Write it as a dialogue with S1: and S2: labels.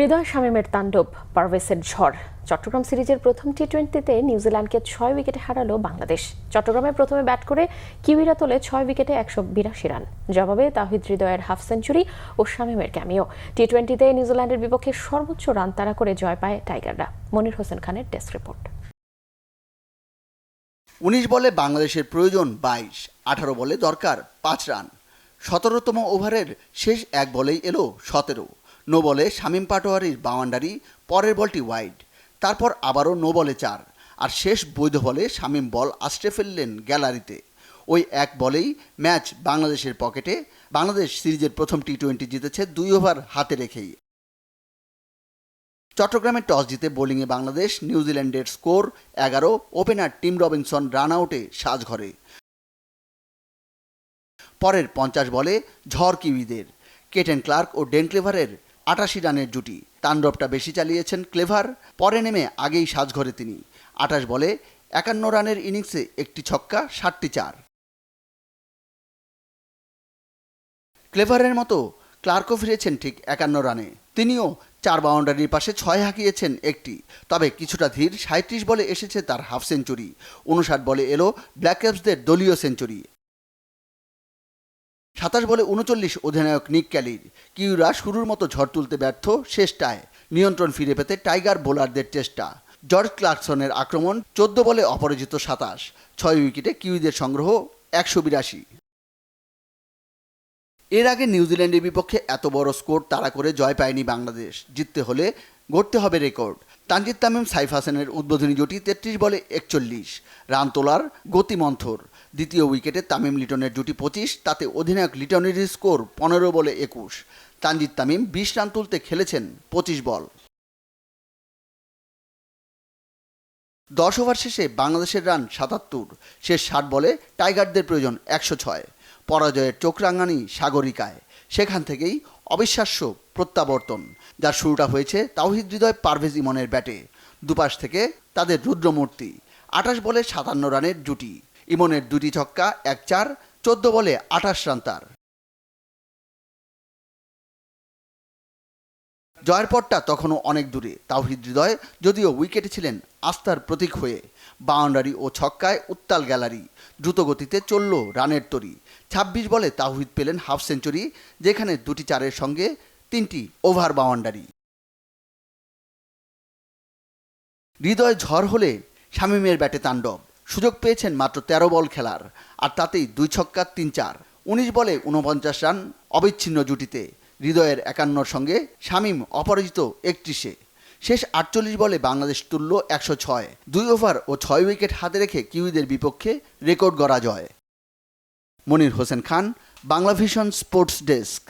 S1: হৃদয় শামীমের তাণ্ডব, পারভেজের ঝড়। চট্টগ্রাম সিরিজের প্রথম টি-20তে নিউজিল্যান্ডকে 6 উইকেটে হারালো বাংলাদেশ। চট্টগ্রামে প্রথমে ব্যাট করে কিউইরা তোলে 6 উইকেটে 182 রান। জবাবে তাওহিদ হৃদয়ের হাফ সেঞ্চুরি ও শামীমের ক্যামিও। টি-20তে নিউজিল্যান্ডের বিপক্ষে সর্বোচ্চ রান তাড়া করে জয় পায় টাইগাররা। মনির হোসেন খানের ডেস্ক রিপোর্ট।
S2: 19 বলে বাংলাদেশের প্রয়োজন 22, 18 বলে দরকার 5 রান। 17তম ওভারের শেষ এক বলেই এলো 17। নো বলে শামীম পাটোয়ারির বাউন্ডারি, পরের বলটি ওয়াইড। তারপর আবারও নো বলে 4, আর শেষ বৈধ বলে শামীম বল আছড়ে ফেললেন গ্যালারিতে। ওই এক বলেই ম্যাচ বাংলাদেশের পকেটে। বাংলাদেশ সিরিজের প্রথম টি-20 জিতেছে 2 ওভার হাতে রেখেই। চট্টগ্রামে টস জিতে বোলিংয়ে বাংলাদেশ। নিউজিল্যান্ডের score 11। Opener Tim Robinson run আউটে সাজঘরে। পরের 50 বলে ঝড় কিউইদের। কেটেন ক্লার্ক ও ডেন ক্লেভারের 88 রানের জুটি। তাণ্ডবটা বেশি চালিয়েছেন ক্লেভার, পরে নেমে আগেই সাজঘরে তিনি। 28 বলে 51 রানের ইনিংসে একটি ছক্কা, 7টি চার। ক্লেভারের মতো ক্লার্কও ফিরেছেন ঠিক 51 রানে। তিনিও 4 বাউন্ডারির পাশে 6 হাঁকিয়েছেন একটি। তবে কিছুটা ধীর। 37 বলে এসেছে তার হাফ সেঞ্চুরি। 59 বলে এলো ব্ল্যাক ক্যাপসদের দলীয় সেঞ্চুরি। 27 বলে 39 অধিনায়ক নিক ক্যালির। কিউরা শুরুর মতো ঝড় তুলতে ব্যর্থ শেষটায়। নিয়ন্ত্রণ ফিরে পেতে টাইগার বোলারদের চেষ্টা। জর্জ ক্লার্কসনের আক্রমণ। 14 বলে অপরাজিত 27। 6 উইকেটে কিউইদের সংগ্রহ 182। এর আগে নিউজিল্যান্ডের বিপক্ষে এত বড় স্কোর তাড়া করে জয় পায়নি বাংলাদেশ। জিততে হলে গড়তে হবে রেকর্ড। তানজিদ তামিম সাইফ হাসানের উদ্বোধনী জুটি 33 বলে 41 রান তোলার গতি মন্থর। দ্বিতীয় উইকেটে তামিম লিটনের জুটি 25, তাতে অধিনায়ক লিটনের স্কোর 15 বলে 21। তানজিদ তামিম 20 রান তুলতে খেলেছেন 25 বল। 10 ওভার শেষে বাংলাদেশের রান 77। শেষ 60 বলে টাইগারদের প্রয়োজন 106। পরাজয়ের চোখ রাঙানি সাগরিকায়। সেখান থেকেই অবিশ্বাস্য প্রত্যাবর্তন, যার শুরুটা হয়েছে তাওহিদ হৃদয় পারভেজ ইমনের ব্যাটে। দুপাশ থেকে তাদের রুদ্রমূর্তি। 28 বলে 57 রানের জুটি। ইমনের 2টি ছক্কা, 1 চার। 14 বলে 28 রান তার। জয়ের পরটা তখনও অনেক দূরে। তাওহিদ হৃদয় যদিও উইকেটে ছিলেন আস্থার প্রতীক হয়ে। বাউন্ডারি ও ছক্কায় উত্তাল গ্যালারি। দ্রুত গতিতে চলল রানের তরি। 26 বলে তাওহিদ পেলেন হাফ সেঞ্চুরি, যেখানে 2টি চারের সঙ্গে 3টি ওভার বাউন্ডারি। হৃদয় ঝড় হলে শামীমের ব্যাটে তাণ্ডব। সুযোগ পেয়েছেন মাত্র 13 বল খেলার, আর তাতেই 2 ছক্কা 3 চার। 19 বলে 49 রান অবিচ্ছিন্ন জুটিতে। হৃদয়ের 51 সঙ্গে শামীম অপরাজিত 31-এ। শেষ 48 বলে বাংলাদেশ তুলল 106। 2 ওভার ও 6 উইকেট হাতে রেখে কিউইদের বিপক্ষে রেকর্ড গড়া জয়। Monir Hossain Khan, Bangla vision sports desk.